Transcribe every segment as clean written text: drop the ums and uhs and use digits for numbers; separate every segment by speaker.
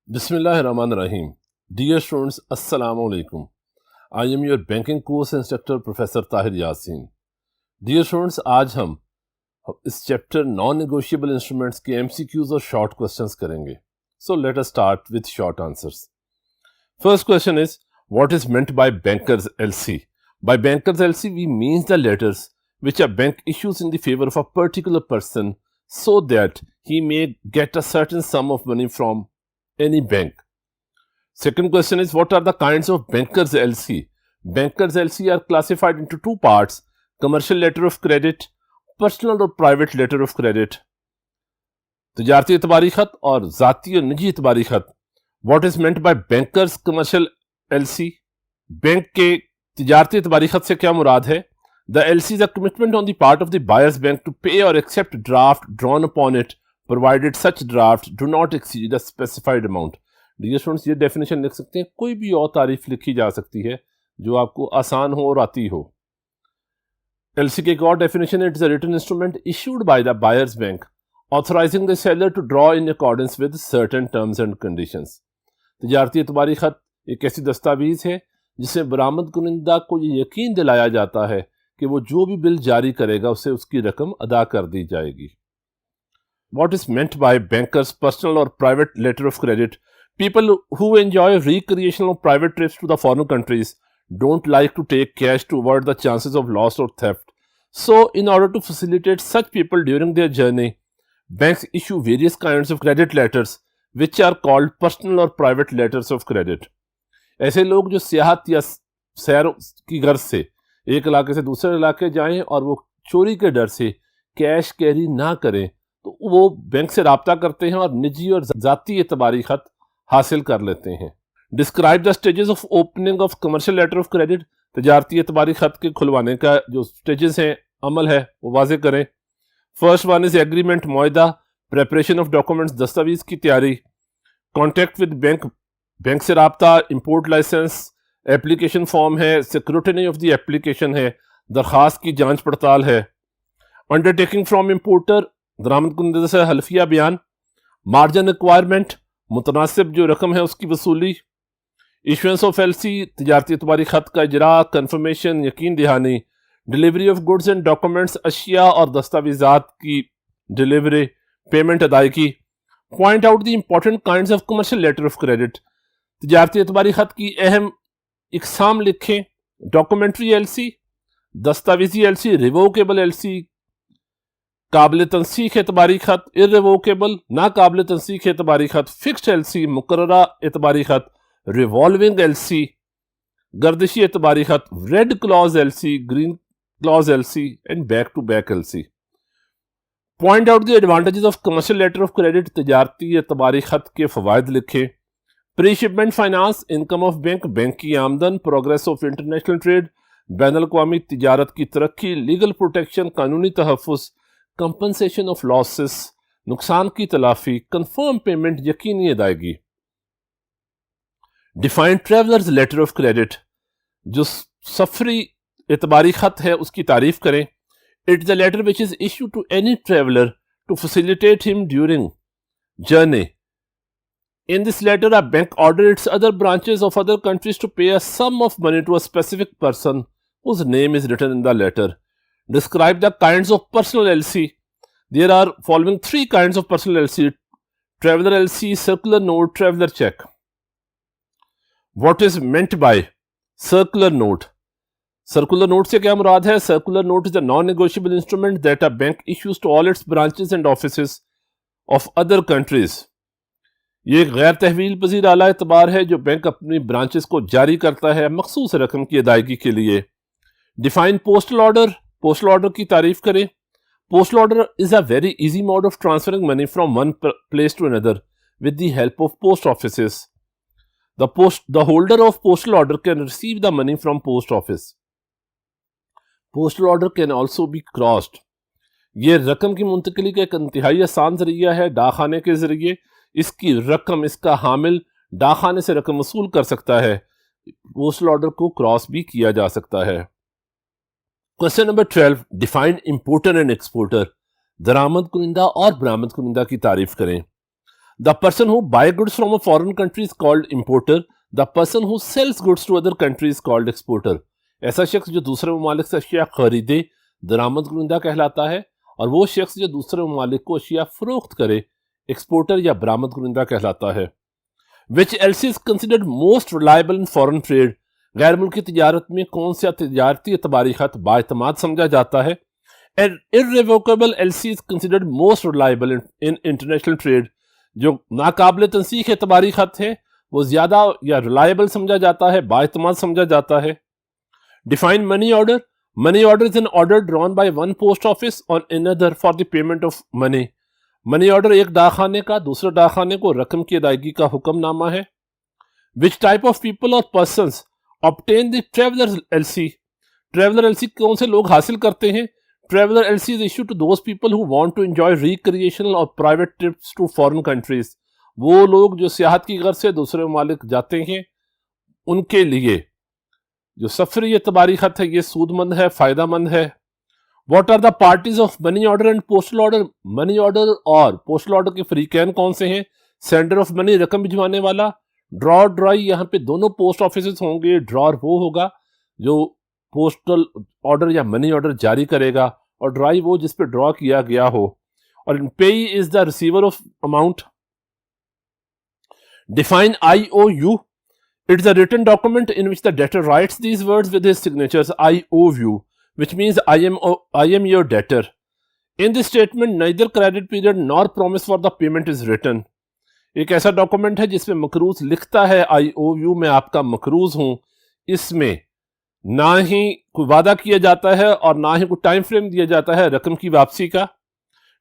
Speaker 1: Bismillahirrahmanirrahim. Dear students, Assalamu alaikum. I am your banking course instructor Professor Tahir Yasin. Dear students, आज हम इस chapter non negotiable instruments के MCQs और short questions करेंगे. So let us start with short answers. First question is, what is meant by bankers LC? By bankers LC we means the letters which a bank issues in the favor of a particular person so that he may get a certain sum of money from any bank. Second question is, what are the kinds of bankers LC? Bankers LC are classified into two parts: commercial letter of credit, personal और private letter of credit. तिजारती इतबारी खत और जाती और निजी इतबारी खत. What is meant by bankers commercial LC? Bank के तिजारती इतबारी खत से क्या मुराद है? The LC is a commitment on the part of the buyer's bank to pay or accept draft drawn upon it, provided such drafts do not exceed a specified amount. Dear students, ये definition लिख सकते हैं, कोई भी और तारीफ लिखी जा सकती है जो आपको आसान हो और आती हो. एलसी की एक और डेफिनेशन है, it is a written instrument issued by the buyer's bank authorising the seller to draw in accordance with certain terms and conditions. तिजारती इतबारी खत एक ऐसी दस्तावेज है जिसे बरामद कुनिंदा को ये यकीन दिलाया जाता है कि वो जो भी बिल जारी करेगा उसे उसकी रकम अदा कर दी जाएगी. What is meant by bankers' personal or private letter of credit? People who enjoy recreational or private trips to the foreign countries don't like to take cash to avoid the chances of loss or theft. So, in order to facilitate such people during their journey, banks issue various kinds of credit letters which are called personal or private letters of credit. ऐसे लोग जो सियाहत या सैर की गर्ज से एक इलाके से दूसरे इलाके जाएं और वो चोरी के डर से कैश कैरी ना करें तो वो बैंक से राब्ता करते हैं और निजी और जाती एतबारी खत हासिल कर लेते हैं. Describe the stages of opening of commercial letter of credit. तजारती एतबारी खत के खुलवाने का जो स्टेजेस हैं, अमल है, वो वाजे करें. फर्स्ट वन इज एग्रीमेंट, मुआहदा, प्रेपरेशन ऑफ डॉक्यूमेंट्स, दस्तावेज की तैयारी, कॉन्टैक्ट विद बैंक, बैंक से राब्ता, इम्पोर्ट लाइसेंस, एप्लीकेशन फॉर्म है, सिक्योरिटी ऑफ द एप्लीकेशन है, दरखास्त की जांच पड़ताल है, अंडरटेकिंग फ्रॉम इम्पोर्टर, दरामद कुंदे से हल्फिया बयान, मार्जिन रिक्वायरमेंट, मुतनासिब जो रकम है उसकी वसूली, इशुएंस ऑफ एलसी, तिजारती इतबारी खत का इजरा, कंफर्मेशन, यकीन दहानी, delivery of goods and documents, अशिया और दस्तावेजात की डिलीवरी, पेमेंट अदायगी. Point out the important kinds of commercial letter of credit. तिजारती इतबारी खत की अहम इकसाम लिखें: डॉक्यूमेंट्री एलसी, दस्तावेजी एलसी, रिवोकेबल एलसी, काबिल तनसीख एतबारी खत, इर्रिवोकेबल, नाकाबिल तनसीख एतबारी खत, फिक्स्ड एलसी, मुकर्ररा एतबारी खत, रिवॉल्विंग एलसी, गर्दिशी एतबारी खत, red clause LC, green clause LC and back to back LC. Point out the advantages of commercial letter of credit. तिजारती एतबारी खत के फवायद लिखे: pre shipment finance, income of bank, bank की आमदन, प्रोग्रेस ऑफ इंटरनेशनल ट्रेड, बैनुल अक़वामी तिजारत की तरक्की, लीगल प्रोटेक्शन, कानूनी तहफ़्फ़ुज़, कंपनसेशन ऑफ लॉसेस, नुकसान की तलाफी, कंफर्म पेमेंट, यकीनी अदायगी. Define travellers letter of credit. जो सफरी एतबारी खत है उसकी तारीफ करें. It is a letter which is issue to any traveller to facilitate him during journey. In this letter, a bank ordered its other branches of other countries to pay a sum of money to a specific person whose name is written in the letter. Describe the kinds of personal LC. There are following three kinds of personal LC: traveler LC, circular note, traveler check. What is meant by circular note? Circular note से क्या मुराद है? Circular note is a non-negotiable instrument that a bank issues to all its branches and offices of other countries. ये एक गैर तहवील पजीर आला एतबार है जो बैंक अपनी ब्रांचेस को जारी करता है मखसूस रकम की अदायगी के लिए. Define postal order. Postal order की तारीफ करें. Postal order is a very easy mode of transferring money from one place to another with the help of post offices. The holder of postal order can receive the money from post office. Postal order can also be crossed. ये रकम की मुंतकिली का एक इंतहाई आसान जरिया है. डाकखाने के जरिए इसकी रकम, इसका हामिल डाकखाने से रकम वसूल कर सकता है. पोस्टल ऑर्डर को क्रॉस भी किया जा सकता है. Question number 12, define importer and exporter. दरामद कुनिंदा और बरामद कुनिंदा की तारीफ करें. The person who buy goods from a foreign country is called importer. The person who sells goods to other countries is called exporter. ऐसा शख्स जो दूसरे ममालिक से अशिया खरीदे दरामद कुनिंदा कहलाता है, और वो शख्स जो दूसरे ममालिक को अशिया फरोख्त करे एक्सपोर्टर या बरामद कुनिंदा कहलाता है. Which LC is considered most reliable in foreign trade? गैर मुल्की तिजारत में कौन सा तिजारती एतबारी खत बाएतमाद समझा जाता है? An irrevocable LC is considered most reliable in international trade. जो नाकाबिल तंसीख एतबारी खत है वो ज्यादा या रिलायबल समझा जाता है, बाएतमाद समझा जाता है. Define money order. Money order is an order drawn by one post office on another for the payment of money. Money order एक डाकखाने का दूसरे डाकखाने को रकम की अदायगी का हुक्मनामा है. Which type of people or persons obtain the traveler LC? Traveller LC कौन से लोग हासिल करते हैं? Traveler LC is issued to those people who want to enjoy recreational or private trips to foreign countries. वो लोग जो सियाहत की गर्ज से दूसरे ममालिक जाते हैं उनके लिए जो सफरी एतबारी खत है ये सूदमंद है, फायदामंद है. What are the parties of money order and postal order? Money order और पोस्टल ऑर्डर के फरीकैन कौन से हैं? सेंडर ऑफ मनी रकम भिजवाने वाला, ड्रॉर ड्राई यहाँ पे दोनों पोस्ट ऑफिस होंगे. ड्रॉर वो होगा जो पोस्टल ऑर्डर या मनी ऑर्डर जारी करेगा और ड्राई वो जिस पे ड्रॉ किया गया हो. और पेई is the receiver of amount. Define IOU. It is a written document in which the debtor writes these words with his signatures. I owe you, which means I am your debtor. In this statement, neither credit period nor promise for the payment is written. एक ऐसा document है जिसमें मकरूज लिखता है I owe you, मैं आपका मकरूज हूं. इसमें ना ही कोई वादा किया जाता है और ना ही कोई टाइम फ्रेम दिया जाता है रकम की वापसी का.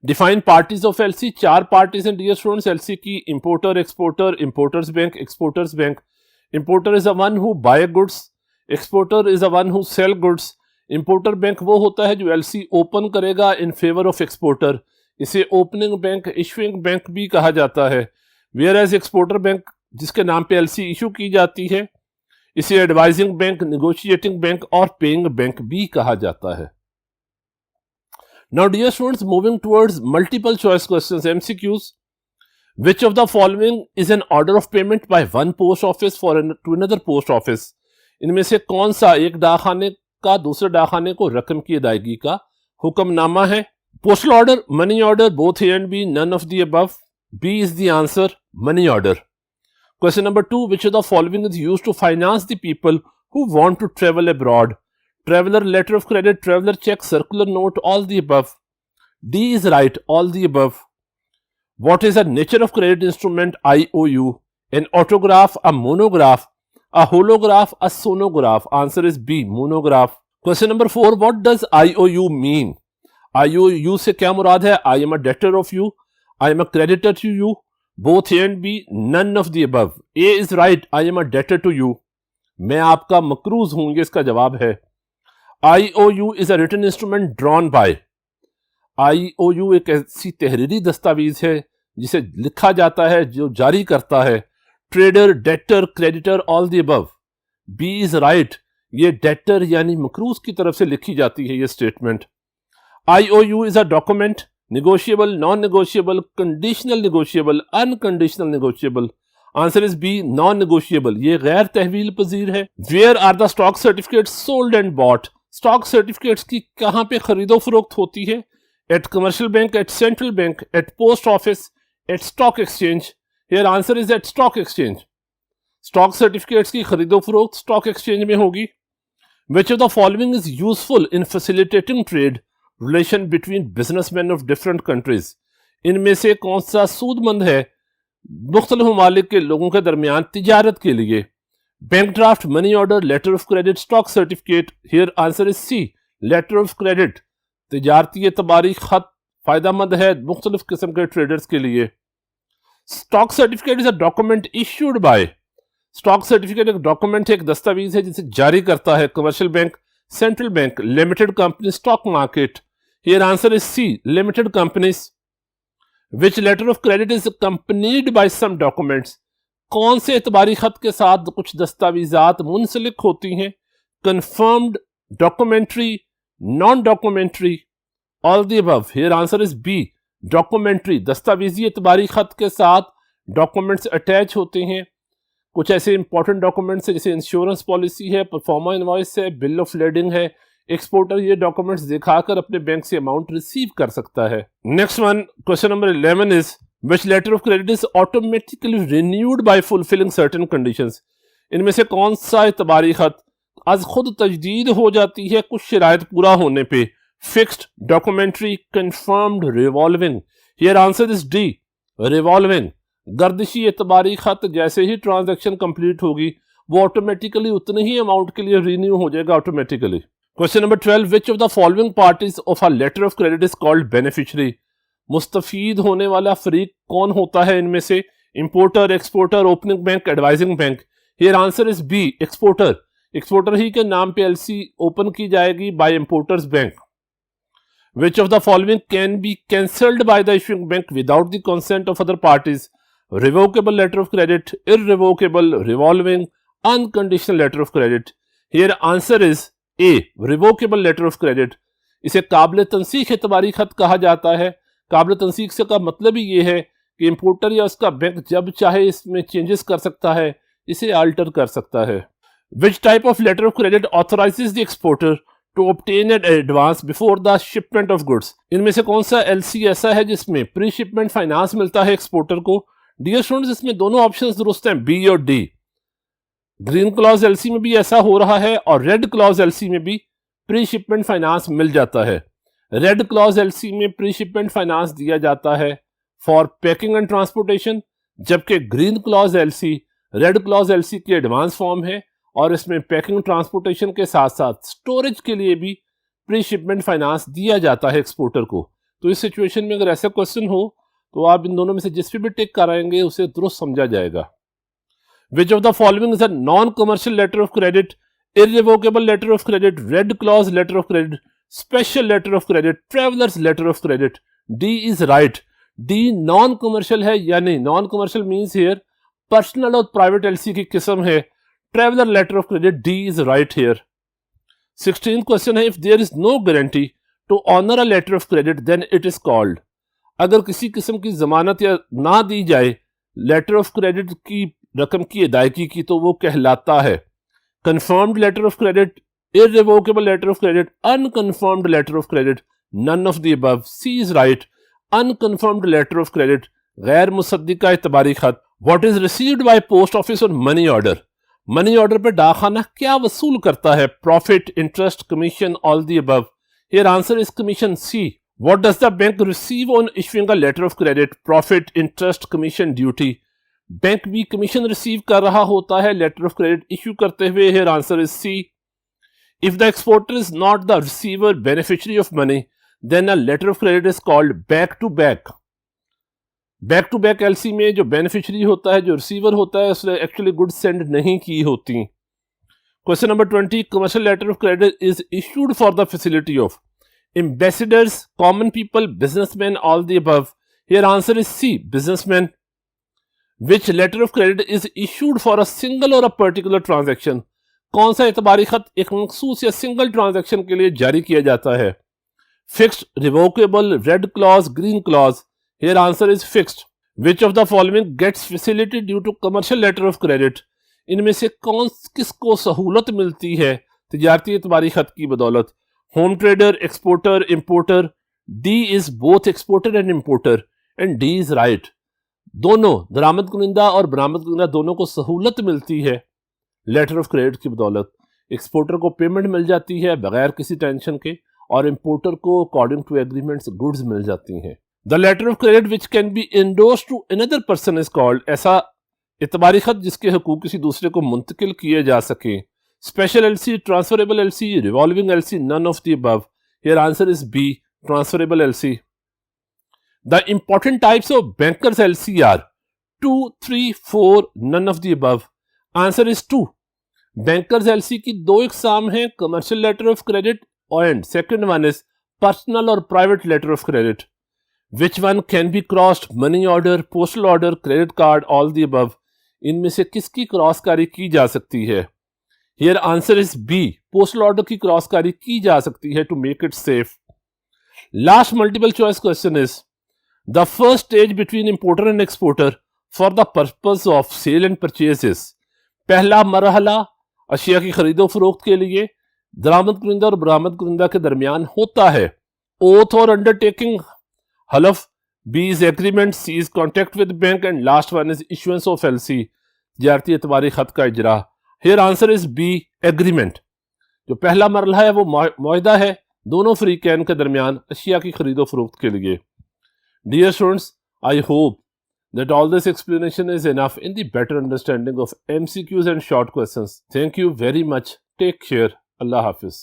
Speaker 1: Define parties of LC. चार पार्टीज हैं डियर स्टूडेंट्स एलसी की. Importer, exporter, importer's bank, exporter's bank. Importer is a one who buy goods. Exporter is a one who sell goods. Importer bank वो होता है जो एलसी ओपन करेगा in favour of exporter. इसे opening bank, issuing bank भी कहा जाता है. वेयर एज एक्सपोर्टर बैंक जिसके नाम पे एलसी इशू की जाती है इसे एडवाइजिंग बैंक, नेगोशिएटिंग बैंक और पेइंग बैंक भी कहा जाता है. Now dear students, moving towards multiple choice questions, MCQs. Which of the following is an order of payment by one post office to another post office? इनमें से कौन सा एक डाकखाने का दूसरे डाकखाने को रकम की अदायगी का हुक्मनामा है? Postal order, money order, both A and B, none of the above. B is the answer, money order. Question number 2. Which of the following is used to finance the people who want to travel abroad? Traveler letter of credit, traveler check, circular note, all the above. D is right, all the above. What is the nature of credit instrument IOU? An autograph, a monograph, a holograph, a sonograph. Answer is B, monograph. Question number 4. What does IOU mean? IOU से क्या मुराद है? I am a debtor of you. I am a creditor to you. Both A and B, none of the above. A is right, I am a debtor to you. मैं आपका मकरूज हूं, ये इसका जवाब है. IOU is a written instrument drawn by. IOU एक ऐसी तहरीरी दस्तावेज है जिसे लिखा जाता है जो जारी करता है. Trader, debtor, creditor, all the above. B is right, ये डेटर यानी मकरूज की तरफ से लिखी जाती है ये statement. IOU is a document, negotiable, non-negotiable, conditional negotiable, unconditional negotiable. Answer is B, non-negotiable. ये गैर तहवील पजीर है. Where are the stock certificates sold and bought? Stock certificates की कहां पे खरीदो फरोख्त होती है? At commercial bank, at central bank, at post office, at stock exchange. Here answer is at stock exchange. Stock certificates की खरीदो फरोख्त स्टॉक एक्सचेंज में होगी. Which of the following is useful in facilitating trade relation between businessmen of different countries? इनमें से कौन सा सूदमंद है मुख्तलिफ ममालिक के लोगों के दरमियान तिजारत के लिए? Bank draft, money order, letter of credit, stock certificate. Here answer is C, letter of credit. तिजारती एतबारी खत फायदामंद है मुख्तलिफ किस्म के ट्रेडर्स के लिए. Stock certificate is a document issued by. Stock certificate एक डॉक्यूमेंट है, एक दस्तावेज है जिसे जारी करता है commercial bank, central bank, limited company, stock market. Here answer is C, limited companies. Which letter of credit is accompanied by some documents? कौन से एतबारी खत के साथ कुछ दस्तावेजात मुंसलिक होती हैं? Confirmed, documentary, non documentary, all the above. Here answer is B, documentary. दस्तावेजी एतबारी खत के साथ डॉक्यूमेंट्स अटैच होते हैं। कुछ ऐसे इंपॉर्टेंट डॉक्यूमेंट्स है जैसे इंश्योरेंस पॉलिसी है, परफॉर्मा इनवॉइस है, बिल ऑफ लेडिंग है। एक्सपोर्टर ये डॉक्यूमेंट्स दिखाकर अपने बैंक से अमाउंट रिसीव कर सकता है। Next one, question number 11 is which letter of credit is automatically renewed by fulfilling certain conditions. इनमें से कौन सा एतबारी खत आज खुद तजदीद हो जाती है कुछ शराइत पूरा होने पे? Fixed, documentary, confirmed, revolving. Here answer is D, revolving. गर्दिशी एतबारी खत जैसे ही ट्रांजैक्शन कंप्लीट होगी वो ऑटोमेटिकली उतने ही अमाउंट के लिए रिन्यू हो जाएगा automatically. Question number 12, which of the following parties of a letter of credit is called beneficiary. मुस्तफीद होने वाला फरीक कौन होता है इनमें से? Importer, exporter, opening bank, advising bank. Here answer is B, exporter. Exporter ही के नाम पे एलसी ओपन की जाएगी by importer's bank. Which of the following can be cancelled by the issuing bank without the consent of other parties? Revocable letter of credit, irrevocable, revolving, unconditional letter of credit. Here answer is A, revocable letter of credit. इसे काबिल तंसीख एतबारी खत कहा जाता है। काबिल तंसीख से का मतलब ही ये है कि इंपोर्टर या उसका बैंक जब चाहे इसमें चेंजेस कर सकता है, इसे अल्टर कर सकता है। Which type of letter of credit authorizes the exporter to obtain an advance before the shipment of goods. इनमें से कौन सा एलसी ऐसा है जिसमें प्री शिपमेंट फाइनेंस मिलता है एक्सपोर्टर को? डियर स्टूडेंट्स, इसमें दोनों ऑप्शंस दुरुस्त हैं, बी और डी। ग्रीन क्लॉज एलसी में भी ऐसा हो रहा है और रेड क्लॉज एलसी में भी प्री शिपमेंट फाइनेंस मिल जाता है। रेड क्लॉज एलसी में प्री शिपमेंट फाइनेंस दिया जाता है फॉर पैकिंग एंड ट्रांसपोर्टेशन, जबकि green clause LC red clause LC की एडवांस फॉर्म है और इसमें पैकिंग ट्रांसपोर्टेशन के साथ साथ स्टोरेज के लिए भी प्री शिपमेंट फाइनेंस दिया जाता है एक्सपोर्टर को। तो इस सिचुएशन में अगर ऐसा क्वेश्चन हो तो आप इन दोनों में से जिस भी टिक कराएंगे उसे दुरुस्त समझा जाएगा। Which of the following is a non commercial letter of credit? Irrevocable letter of credit, red clause letter of credit, special letter of credit, travellers letter of credit. D is right. D non commercial है, यानी non commercial means here personal और private LC की किस्म है। Traveller letter of credit, D is right here. 16 question है, if there is no guarantee to honour a letter of credit then it is called. अगर किसी किस्म की जमानत या ना दी जाए लेटर ऑफ क्रेडिट की रकम की अदायगी की तो वो कहलाता है confirmed letter of credit, irrevocable letter of credit, unconfirmed letter of credit, none of the above. C is right, unconfirmed letter of credit, गैर मुसद्दिका एतबारी खत। What is received by post office on money order? Money order पर डाकखाना क्या वसूल करता है? Profit, interest, commission, all the above. Here answer is commission, C. What does the bank receive on issuing a letter of credit? Profit, interest, commission, duty. Bank भी commission receive कर रहा होता है लेटर ऑफ क्रेडिट इश्यू करते हुए। Here answer is C. If the exporter is not the receiver beneficiary of money, then a letter of credit is called back to back. Back to back LC में जो beneficiary होता है, जो receiver होता है, उसने एक्चुअली गुड्स सेंड नहीं की होती। Question number 20, commercial letter of credit is issued for the facility of ambassadors, common people, businessmen, all the above. Here answer is C, businessmen. Which letter of credit is issued for a single or a particular transaction? कौन सा एतबारी खत एक मखसूस या single transaction के लिए जारी किया जाता है? Fixed, revocable, red clause, green clause. Here answer is fixed. Which of the following gets facility due to commercial letter of credit? इनमें से कौन किसको सहूलत मिलती है तिजारती एतबारी खत की बदौलत? Home trader, exporter, importer. D is both exporter and importer and D is right. दोनों दरामद कुनिंदा और बरामद कुनिंदा दोनों को सहूलत मिलती है लेटर ऑफ क्रेडिट की बदौलत। एक्सपोर्टर को पेमेंट मिल जाती है बगैर किसी टेंशन के और इंपोर्टर को अकॉर्डिंग टू एग्रीमेंट्स गुड्स मिल जाती हैं। The letter of credit which can be endorsed to another person is called. ऐसा इतबारी खत जिसके हुकूक किसी दूसरे को मुंतकिल किए जा सके। Special LC, transferable LC, revolving LC, none of the above. Here answer is B, transferable LC. The important types of bankers LC are 2, 3, 4, none of the above. Answer is 2. Bankers LC की दो इकसाम हैं, commercial letter of credit and second one is personal or private letter of credit. Which one can be crossed? Money order, postal order, credit card, all the above. इनमें से किसकी क्रॉसकारी की जा सकती है? Here answer is B. Postal order की क्रॉसकारी की जा सकती है to make it safe. Last multiple choice question is the first stage between importer and exporter for the purpose of sale and purchases. पहला मरहला अशिया की खरीदो फरोख्त के लिए दरामद कुरिंदा और बरामद कुरिंदा के दरमियान होता है। ओथ और अंडरटेकिंग, हलफ। B is agreement, C is contact with bank and last one is issuance of LC, तिजारती एतबारी खत का इजरा। Here answer is B, agreement. जो पहला मरहला है वो मुआहदा है दोनों फरीकैन के दरमियान अशिया की खरीदो फरोख्त के लिए। Dear students, I hope that all this explanation is enough in the better understanding of MCQs and short questions. Thank you very much. Take care. Allah Hafiz.